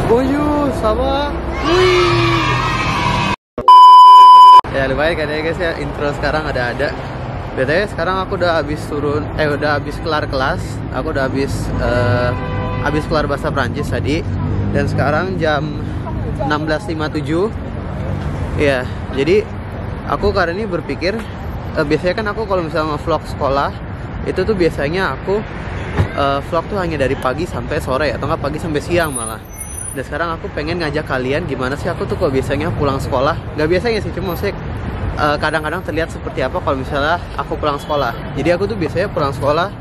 Boyu sama. Ya lumayan kan ya guys ya, intro sekarang ada. BTW sekarang aku udah habis udah habis kelar kelas. Aku udah habis kelar bahasa Prancis tadi. Dan sekarang jam 16.57. Ya, jadi aku kali ini berpikir biasanya kan aku kalau misalnya nge-vlog sekolah itu tuh biasanya aku vlog tuh hanya dari pagi sampai sore atau nggak pagi sampai siang malah. Dan sekarang aku pengen ngajak kalian gimana sih aku tuh kok biasanya pulang sekolah. Nggak biasanya sih, cuma maksudnya kadang-kadang terlihat seperti apa kalau misalnya aku pulang sekolah. Jadi aku tuh biasanya pulang sekolah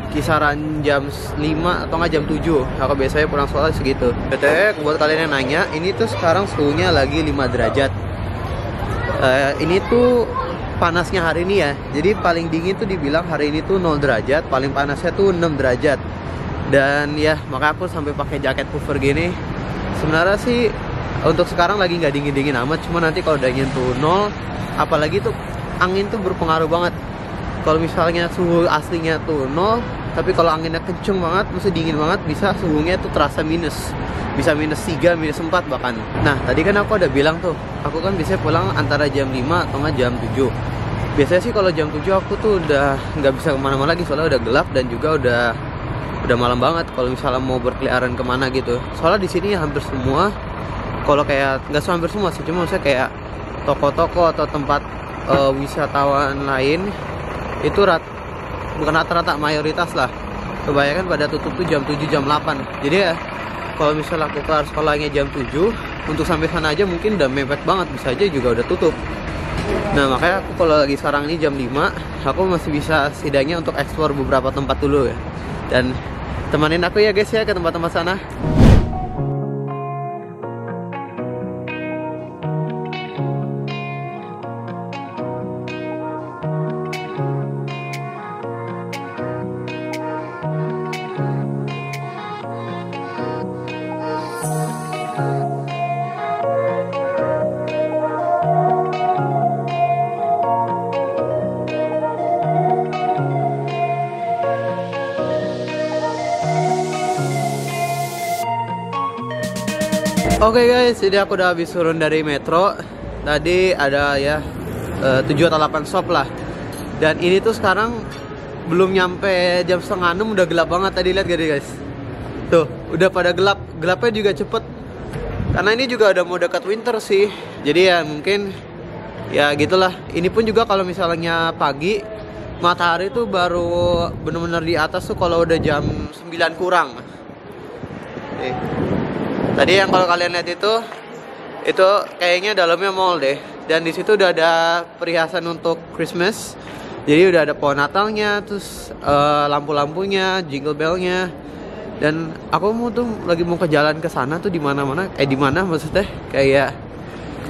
kisaran jam 5 atau nggak jam 7. Aku biasanya pulang sekolah segitu. BTW buat kalian yang nanya, ini tuh sekarang suhunya lagi 5 derajat. Ini tuh panasnya hari ini ya. Jadi paling dingin tuh dibilang hari ini tuh 0 derajat, paling panasnya tuh 6 derajat. Dan ya makanya aku sampai pakai jaket puffer gini. Sebenarnya sih untuk sekarang lagi nggak dingin-dingin amat, cuma nanti kalau udah tuh 0, apalagi tuh angin tuh berpengaruh banget. Kalau misalnya suhu aslinya tuh 0, tapi kalau anginnya kenceng banget, mesti dingin banget, bisa suhunya tuh terasa minus. Bisa minus 3, minus 4 bahkan. Nah tadi kan aku udah bilang tuh, aku kan biasanya pulang antara jam 5 atau nggak jam 7. Biasanya sih kalau jam 7 aku tuh udah nggak bisa kemana-mana lagi, soalnya udah gelap dan juga udah malam banget kalau misalnya mau berkeliaran kemana gitu. Soalnya di sini hampir semua, kalau kayak nggak hampir semua sih, cuma maksudnya kayak toko-toko atau tempat wisatawan lain itu bukan rata-rata, mayoritas lah, kebanyakan pada tutup tuh jam 7 jam 8. Jadi ya kalau misalnya aku kelar sekolahnya jam 7, untuk sampai sana aja mungkin udah mepet banget, bisa aja juga udah tutup. Nah makanya aku kalau lagi sekarang ini jam 5, aku masih bisa setidaknya untuk explore beberapa tempat dulu ya. Dan temanin aku ya guys ya ke tempat-tempat sana. Oke guys, jadi aku udah habis turun dari metro. Tadi ada ya 7 atau 8 stop lah. Dan ini tuh sekarang belum nyampe jam setengah 6 udah gelap banget. Tadi lihat gak guys? Tuh, udah pada gelap. Gelapnya juga cepet. Karena ini juga udah mau dekat winter sih. Jadi ya mungkin ya gitulah. Ini pun juga kalau misalnya pagi, matahari tuh baru bener-bener di atas tuh kalau udah jam 9 kurang. Tadi yang kalau kalian lihat itu kayaknya dalamnya mall deh. Dan di situ udah ada perhiasan untuk Christmas. Jadi udah ada pohon Natalnya, terus lampu-lampunya, jingle bellnya. Dan aku lagi mau ke jalan ke sana tuh di mana maksudnya kayak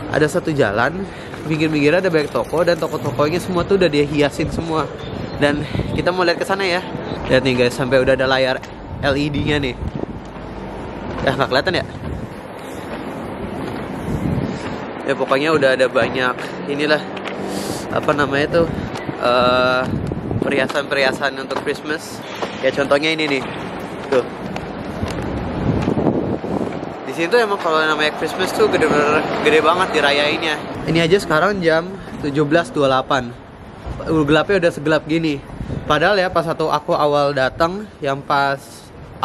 ada satu jalan, pinggir-pinggirnya ada banyak toko dan toko-tokonya semua tuh udah dihiasin semua. Dan kita mau lihat ke sana ya. Lihat nih guys, sampai udah ada layar LED-nya nih. Nggak kelihatan ya? Ya pokoknya udah ada banyak inilah, apa namanya tuh, perhiasan-perhiasan untuk Christmas. Ya contohnya ini nih, tuh. Di sini tuh emang kalau namanya Christmas tuh gede banget dirayainnya. Ini aja sekarang jam 17.28. Gelapnya udah segelap gini. Padahal ya pas aku awal datang, yang pas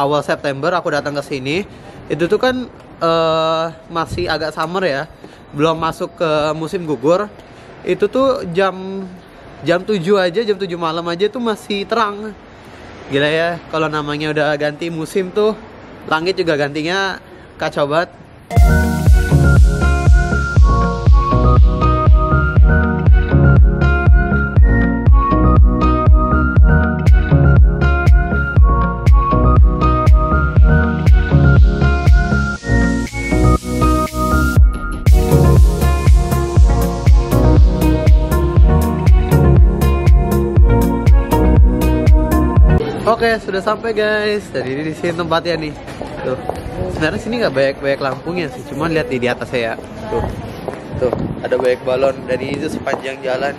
awal September aku datang ke sini, itu tuh kan masih agak summer ya, belum masuk ke musim gugur. Itu tuh jam 7 aja, jam 7 malam aja tuh masih terang. Gila ya, kalau namanya udah ganti musim tuh langit juga gantinya kacau banget. Oke, sudah sampai guys. Jadi di sini tempatnya nih. Tuh. Sebenarnya sini nggak banyak lampunya sih, cuman lihat di atas saya. Tuh, ada banyak balon dari itu sepanjang jalan.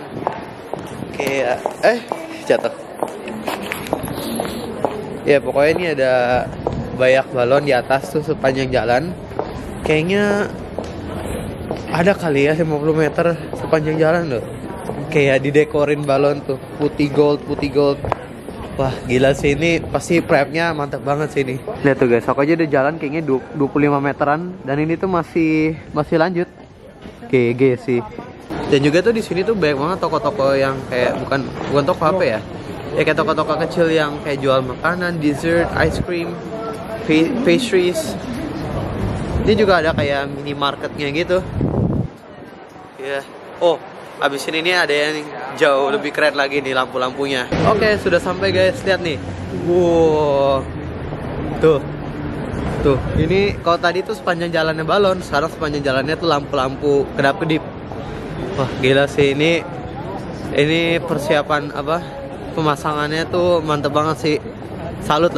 Kayak jatuh. Ya pokoknya ini ada banyak balon di atas tuh sepanjang jalan. kayaknya ada kali ya 50 meter sepanjang jalan loh. Kayak didekorin balon tuh, putih gold. Wah gila sih, ini pasti prepnya mantap banget sih ini. Lihat tuh guys, aku aja udah jalan kayaknya 25 meteran dan ini tuh masih lanjut. GG sih. Dan juga tuh di sini tuh banyak banget toko-toko yang kayak bukan toko apa ya? Ya kayak toko-toko kecil yang kayak jual makanan, dessert, ice cream, pastries. Ini juga ada kayak minimarketnya gitu. Ya. Oh, abis ini nih ada yang jauh lebih keren lagi nih lampu-lampunya. Oke, sudah sampai guys. Lihat nih. Wow. Tuh. Ini kalau tadi tuh sepanjang jalannya balon, sekarang sepanjang jalannya tuh lampu-lampu kedap-kedip. Wah, gila sih ini persiapan apa? Pemasangannya tuh mantep banget sih. Salut.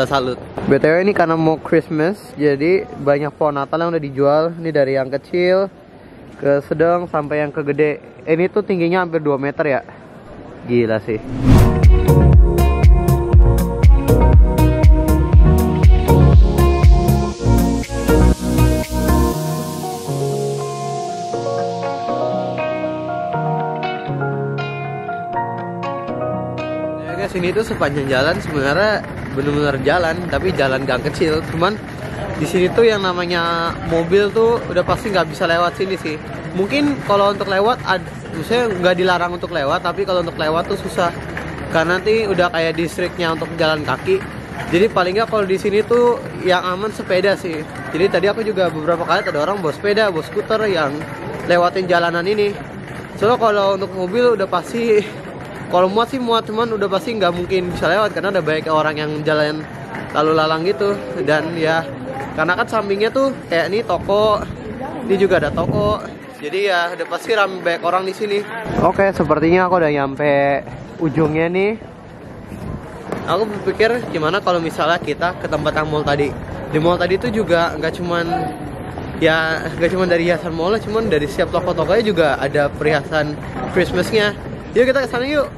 BTW ini karena mau Christmas, jadi banyak pohon Natal yang udah dijual. Ini dari yang kecil ke sedang sampai yang ke gede. Ini tuh tingginya hampir 2 meter ya. Gila sih. Sini tuh sepanjang jalan sebenarnya bener-bener jalan, tapi jalan gang kecil. Cuman di sini tuh yang namanya mobil tuh udah pasti nggak bisa lewat sini sih. Mungkin kalau untuk lewat, maksudnya nggak dilarang untuk lewat, tapi kalau untuk lewat tuh susah karena nanti udah kayak distriknya untuk jalan kaki. Jadi paling nggak kalau di sini tuh yang aman sepeda sih. Jadi tadi aku juga beberapa kali ada orang bawa sepeda, bawa skuter yang lewatin jalanan ini. Soalnya kalau untuk mobil udah pasti, kalau muat cuman udah pasti nggak mungkin bisa lewat karena ada banyak orang yang jalan lalu lalang gitu. Dan ya karena kan sampingnya tuh kayak ini toko, ini juga ada toko, jadi ya udah pasti ramai banyak orang di sini. Oke, sepertinya aku udah nyampe ujungnya nih. Aku berpikir gimana kalau misalnya kita ke tempat yang mall tadi. Di mall tadi tuh juga nggak cuman dari hiasan mall, cuman dari setiap toko-tokonya juga ada perhiasan Christmasnya. Yuk kita ke sana yuk.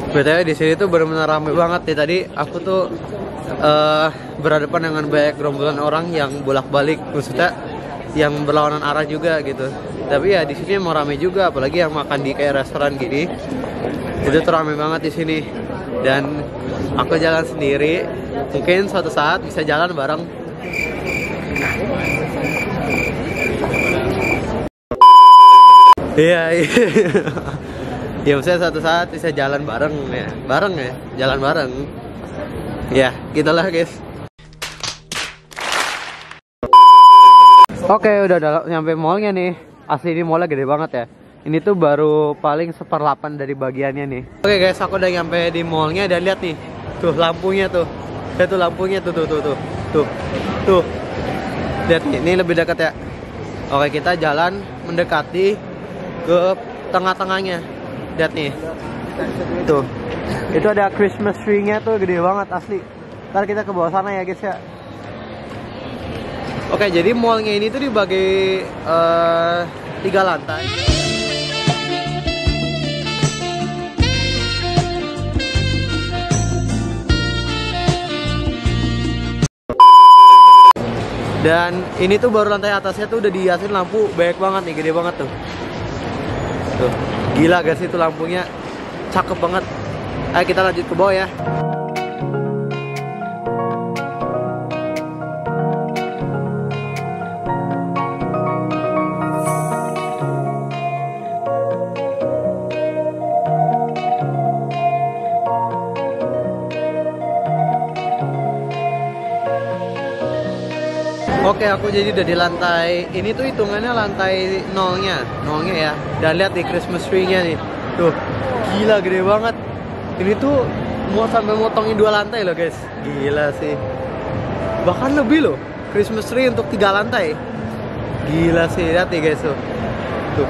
BTW di sini tuh benar-benar ramai banget nih. Tadi aku tuh berhadapan dengan banyak gerombolan orang yang bolak-balik, maksudnya yang berlawanan arah juga gitu. Tapi ya di sini emang ramai juga, apalagi yang makan di kayak restoran gini. Itu tuh ramai banget di sini. Dan aku jalan sendiri, mungkin suatu saat bisa jalan bareng. Iya. Ya maksudnya suatu saat bisa jalan bareng ya, jalan bareng. Ya, gitulah guys. Oke, udah nyampe mallnya nih. Asli ini mallnya gede banget ya. Ini tuh baru paling 1/8 dari bagiannya nih. Oke guys, aku udah nyampe di mallnya dan lihat nih. Tuh lampunya tuh. Lihat tuh lampunya tuh. Tuh. Lihat nih, ini lebih dekat ya. Oke, kita jalan mendekati ke tengah-tengahnya. Lihat nih. Tuh. Itu ada Christmas tree-nya tuh gede banget asli. Ntar kita ke bawah sana ya guys ya. Oke, jadi mallnya ini tuh dibagi 3 lantai. Dan ini tuh baru lantai atasnya tuh udah dihiasin lampu banyak banget nih, gede banget tuh. Tuh, gila guys itu lampunya, cakep banget. Ayo kita lanjut ke bawah ya. Oke, aku jadi udah di lantai. Ini tuh hitungannya lantai nolnya ya. Dan lihat di Christmas tree-nya nih. Tuh, gila gede banget. Ini tuh mau sampai motongin 2 lantai loh guys. Gila sih. Bahkan lebih loh. Christmas tree untuk 3 lantai. Gila sih, lihat nih guys tuh. Tuh.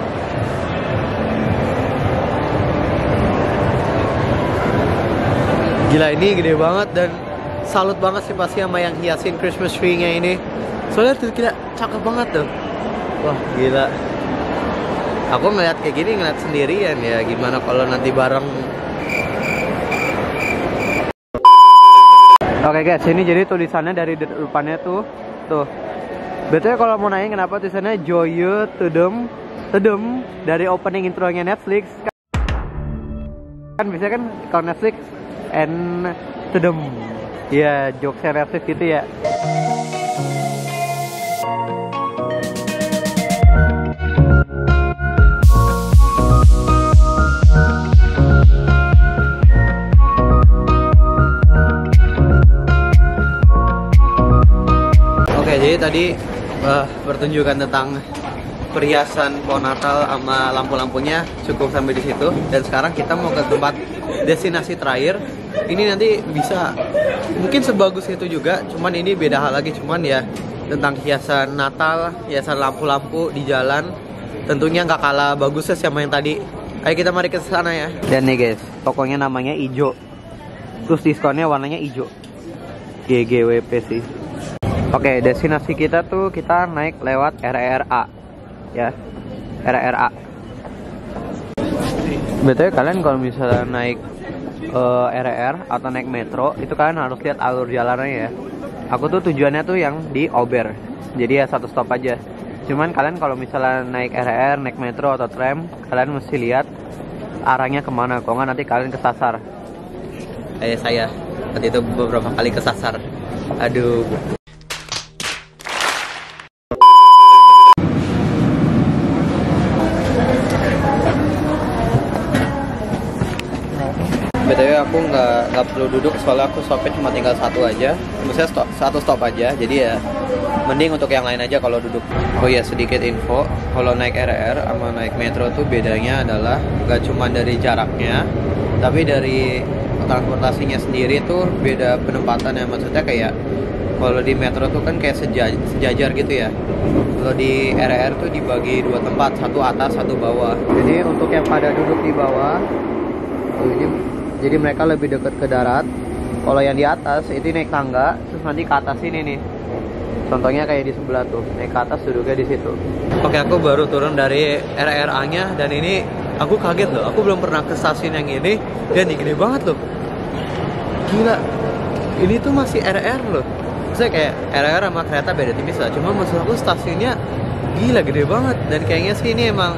Gila, ini gede banget dan salut banget sih pasti sama yang hiasin Christmas tree-nya ini. Soalnya tuh gila, cakep banget tuh. Wah, gila. Aku ngeliat kayak gini, ngeliat sendirian ya. Gimana kalau nanti bareng? Oke guys, ini jadi tulisannya dari depannya tuh. Betulnya kalau mau nanya kenapa tulisannya Joyeux Tedem dari opening intronya Netflix. Kan biasanya kan kalau Netflix and Tedem. Ya, jokesnya Netflix gitu ya. Jadi tadi pertunjukan tentang perhiasan pohon Natal sama lampu-lampunya cukup sampai di situ, dan sekarang kita mau ke tempat destinasi terakhir. Ini nanti bisa mungkin sebagus itu juga, cuman ini beda hal lagi, cuman ya tentang hiasan Natal, hiasan lampu-lampu di jalan, tentunya nggak kalah bagusnya sama yang tadi. Ayo kita mari ke sana ya. Dan nih guys, tokonya namanya Ijo, terus diskonnya warnanya hijau, GGWP sih. Oke, destinasi kita tuh kita naik lewat RRA ya, RRA. Betul kalian kalau misalnya naik RR atau naik metro itu kalian harus lihat alur jalannya ya. Aku tuh tujuannya tuh yang di Ober, jadi ya satu stop aja. Cuman kalian kalau misalnya naik RR, naik metro atau tram, kalian mesti lihat arahnya kemana, kalau nggak nanti kalian kesasar. Saya waktu itu beberapa kali kesasar. Aduh. BTW aku nggak perlu duduk soalnya aku stopnya cuma tinggal satu aja, maksudnya satu stop aja, jadi ya mending untuk yang lain aja kalau duduk. Oh ya, sedikit info, kalau naik RR sama naik metro tuh bedanya adalah nggak cuma dari jaraknya, tapi dari transportasinya sendiri tuh beda penempatannya. Maksudnya kayak kalau di metro tuh kan kayak sejajar gitu ya, kalau di RR tuh dibagi dua tempat, satu atas satu bawah. Jadi untuk yang pada duduk di bawah jadi mereka lebih dekat ke darat. Kalau yang di atas itu naik tangga, terus nanti ke atas ini nih. Contohnya kayak di sebelah tuh, naik ke atas duduknya di situ. Oke, aku baru turun dari RRA-nya dan ini aku kaget loh. Aku belum pernah ke stasiun yang ini dan ini gede banget loh. Gila. Ini tuh masih RR loh. Maksudnya kayak RR sama kereta beda tipis lah. Cuma maksud aku stasiunnya gila gede banget, dan kayaknya sih ini emang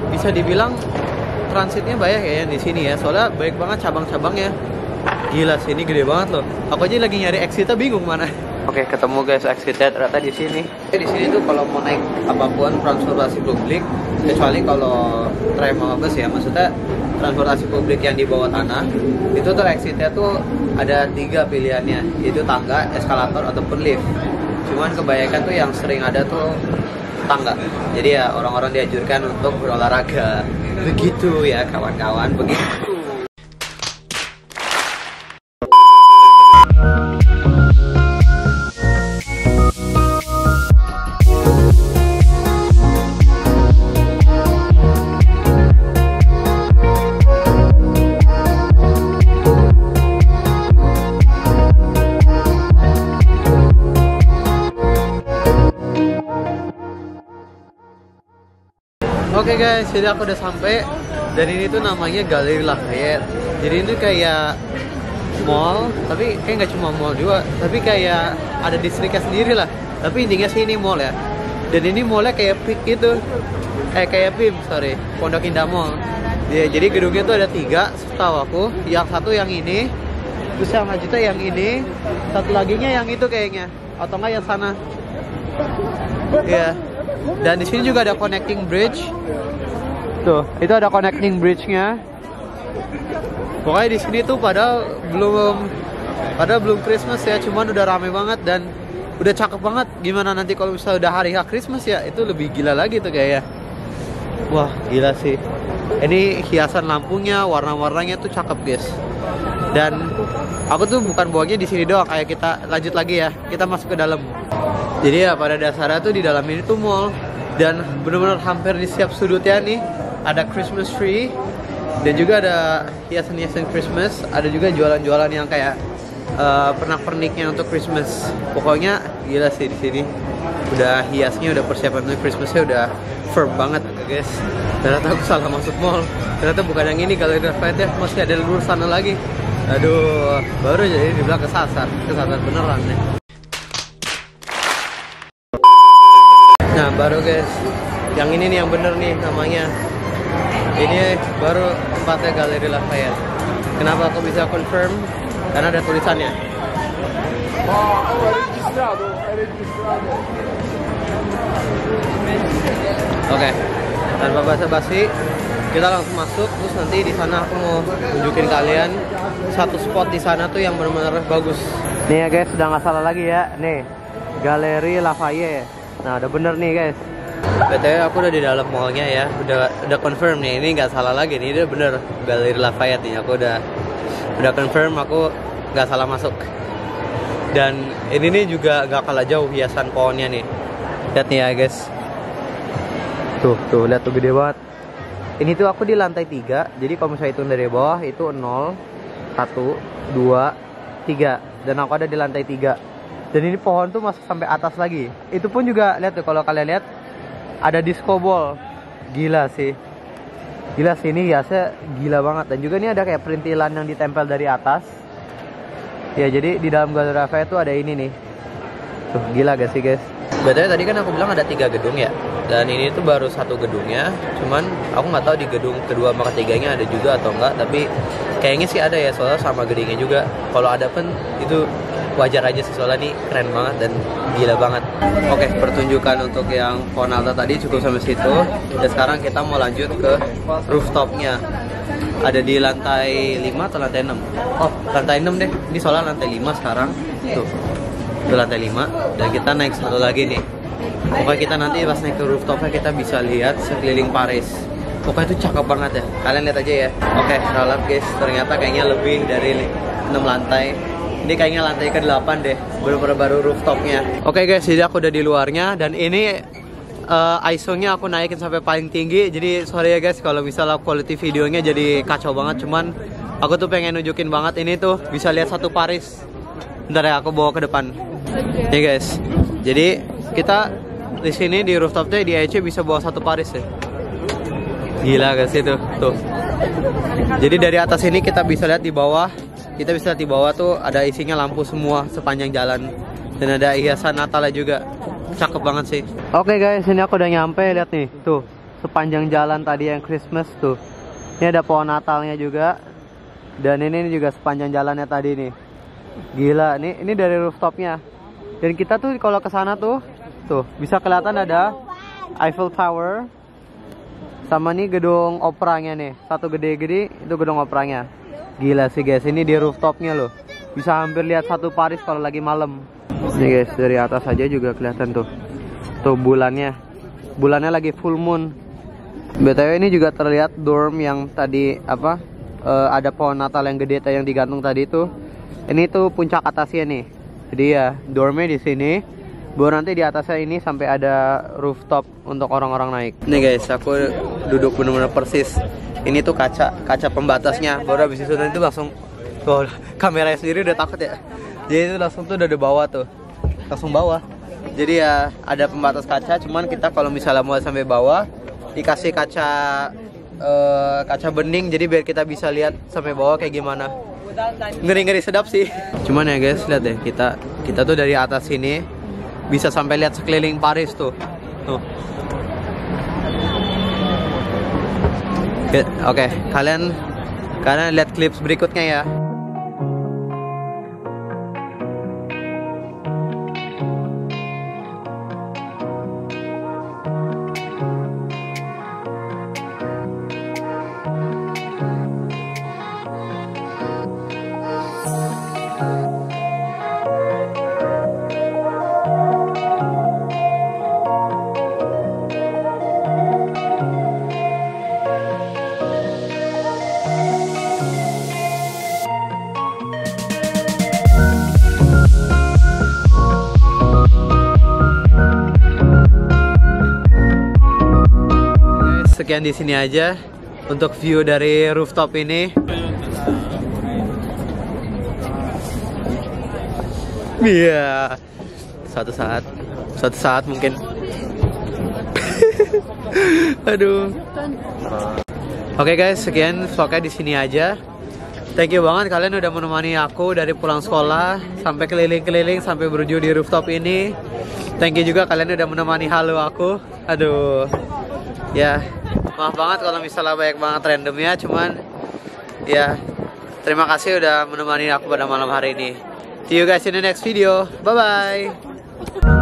bisa dibilang transitnya banyak ya di sini ya, soalnya baik banget cabang-cabangnya. Gila sih, ini gede banget loh. Aku aja lagi nyari exitnya bingung mana. Oke, ketemu guys exitnya ternyata di sini. Di sini tuh kalau mau naik apapun transportasi publik, kecuali kalau tram atau bus ya, maksudnya transportasi publik yang di bawah tanah, itu tuh exitnya tuh ada 3 pilihannya, yaitu tangga, eskalator ataupun lift. Cuman kebanyakan tuh yang sering ada tuh tangga. Jadi ya orang-orang dianjurkan untuk berolahraga. Begitu ya kawan-kawan, begitu. Oke guys, jadi aku udah sampai, dan ini tuh namanya Galeri Lafayette. Jadi ini kayak mall, tapi kayak nggak cuma mall juga, tapi kayak ada distriknya sendiri lah. Tapi intinya sih ini mall ya. Dan ini mallnya kayak PIK gitu, kayak PIM, Pondok Indah Mall. Ya, jadi gedungnya tuh ada 3, setahu aku. Yang satu yang ini, terus yang lanjutnya yang ini, satu laginya yang itu kayaknya, atau nggak yang sana. Ya. Dan di sini juga ada connecting bridge. Tuh, itu ada connecting bridge-nya. Pokoknya di sini tuh padahal belum Christmas ya, cuman udah rame banget dan udah cakep banget. Gimana nanti kalau misalnya udah hari Christmas ya, itu lebih gila lagi tuh kayaknya. Wah, gila sih. Ini hiasan lampunya, warna-warnanya tuh cakep, guys. Dan aku tuh bukan buangnya di sini doang, kayak kita lanjut lagi ya. Kita masuk ke dalam. Jadi ya pada dasarnya tuh di dalam ini tuh mall, dan bener-bener hampir di setiap sudutnya nih ada Christmas tree, dan juga ada hiasan-hiasan Christmas. Ada juga jualan-jualan yang kayak pernak-perniknya untuk Christmas. Pokoknya gila sih di sini. udah hiasnya, udah persiapan untuk Christmasnya udah firm banget guys. Ternyata aku salah masuk mall. Ternyata bukan yang ini, Galeri Lafayette ya, masih ada luar sana lagi. Aduh, baru jadi dibilang kesasar beneran nih. Nah baru guys, yang ini nih yang bener nih namanya. Ini baru tempatnya Galeri Lafayette. Kenapa aku bisa confirm? Karena ada tulisannya. Oke, tanpa basa-basi kita langsung masuk. Terus nanti di sana aku mau tunjukin kalian satu spot di sana tuh yang benar-benar bagus. Nih ya guys, sudah nggak salah lagi ya. Nih, Galeri Lafayette. Nah, udah bener nih guys. BTW aku udah di dalam mallnya ya. Udah confirm nih, ini nggak salah lagi nih. Ini udah bener Galeri Lafayette nih. Aku udah confirm, aku nggak salah masuk. Dan ini nih juga nggak kalah jauh hiasan pohonnya nih. Lihat nih ya guys. Tuh lihat tuh gede banget. Ini tuh aku di lantai 3. Jadi kalau misalnya hitung dari bawah itu 0, 1, 2, 3. Dan aku ada di lantai 3. Dan ini pohon tuh masuk sampai atas lagi. Itu pun juga lihat tuh, kalau kalian lihat ada disco ball. Gila sih. Gila sih, ini hiasnya gila banget. Dan juga ini ada kayak perintilan yang ditempel dari atas. Ya jadi di dalam Galeri Lafayette tuh ada ini nih. Tuh gila gak sih guys? Betulnya tadi kan aku bilang ada 3 gedung ya. Dan ini tuh baru 1 gedungnya. Cuman aku nggak tahu di gedung kedua sama ketiganya ada juga atau enggak. Tapi kayaknya sih ada ya, soalnya sama gedungnya juga. Kalau ada pun itu wajar aja sih, soalnya nih keren banget dan gila banget. Oke, pertunjukan untuk yang pohon Natal tadi cukup sampai situ. Dan sekarang kita mau lanjut ke rooftopnya. Ada di lantai 5 atau lantai 6? Oh, lantai 6 deh. Ini soalnya lantai 5 sekarang. Tuh, itu lantai 5. Dan kita naik satu lagi nih. Pokoknya kita nanti pas naik ke rooftopnya kita bisa lihat sekeliling Paris. Pokoknya itu cakep banget ya. Kalian lihat aja ya. Oke, ralat guys. Ternyata kayaknya lebih dari 6 lantai. Ini kayaknya lantai ke-8 deh. Baru rooftopnya. Oke guys, jadi aku udah di luarnya. Dan ini ISO-nya aku naikin sampai paling tinggi. Jadi sorry ya guys kalau misalnya quality videonya jadi kacau banget. Cuman aku tuh pengen nunjukin banget ini tuh bisa lihat satu Paris. Bentar ya, aku bawa ke depan. Nih guys. Jadi kita di sini di rooftopnya di IC bisa bawa satu Paris ya. Gila guys itu tuh. Jadi dari atas ini kita bisa lihat di bawah. Kita bisa lihat di bawah tuh ada isinya lampu semua sepanjang jalan. Dan ada hiasan Natalnya juga. Cakep banget sih. Oke guys, ini aku udah nyampe. Lihat nih, tuh sepanjang jalan tadi yang Christmas tuh. Ini ada pohon Natalnya juga. Dan ini juga sepanjang jalannya tadi nih. Gila, ini dari rooftopnya. Dan kita tuh kalau ke sana tuh bisa kelihatan ada Eiffel Tower. Sama nih gedung operanya nih. Satu gede-gede itu gedung operanya. Gila sih guys, ini di rooftopnya loh. Bisa hampir lihat satu Paris kalau lagi malam. Nih guys, dari atas aja juga kelihatan tuh. Tuh bulannya. Bulannya lagi full moon. BTW ini juga terlihat dorm yang tadi apa? Ada pohon Natal yang gede yang digantung tadi tuh. Ini tuh puncak atasnya nih. Jadi ya, dormnya di sini. Baru nanti di atasnya ini sampai ada rooftop untuk orang-orang naik. Nih guys, aku duduk bener-bener persis. Ini tuh kaca pembatasnya. Baru habis itu nanti langsung tuh kameranya sendiri udah takut ya. Jadi itu langsung tuh udah di bawah tuh. Langsung bawah. Jadi ya ada pembatas kaca, cuman kita kalau misalnya mau sampai bawah dikasih kaca bening, jadi biar kita bisa lihat sampai bawah kayak gimana. Ngeri-ngeri sedap sih. Cuman ya guys, lihat deh, kita tuh dari atas sini bisa sampai lihat sekeliling Paris tuh. Tuh. Oke, kalian lihat clips berikutnya ya. Sekian di sini aja untuk view dari rooftop ini. Iya. Suatu saat suatu saat mungkin. Aduh. Oke guys, sekian vlognya di sini aja. Thank you banget kalian udah menemani aku dari pulang sekolah sampai keliling-keliling sampai berujung di rooftop ini. Thank you juga kalian udah menemani halu aku. Aduh. Ya, maaf banget kalau misalnya banyak banget randomnya, cuman ya terima kasih udah menemani aku pada malam hari ini. See you guys in the next video. Bye bye.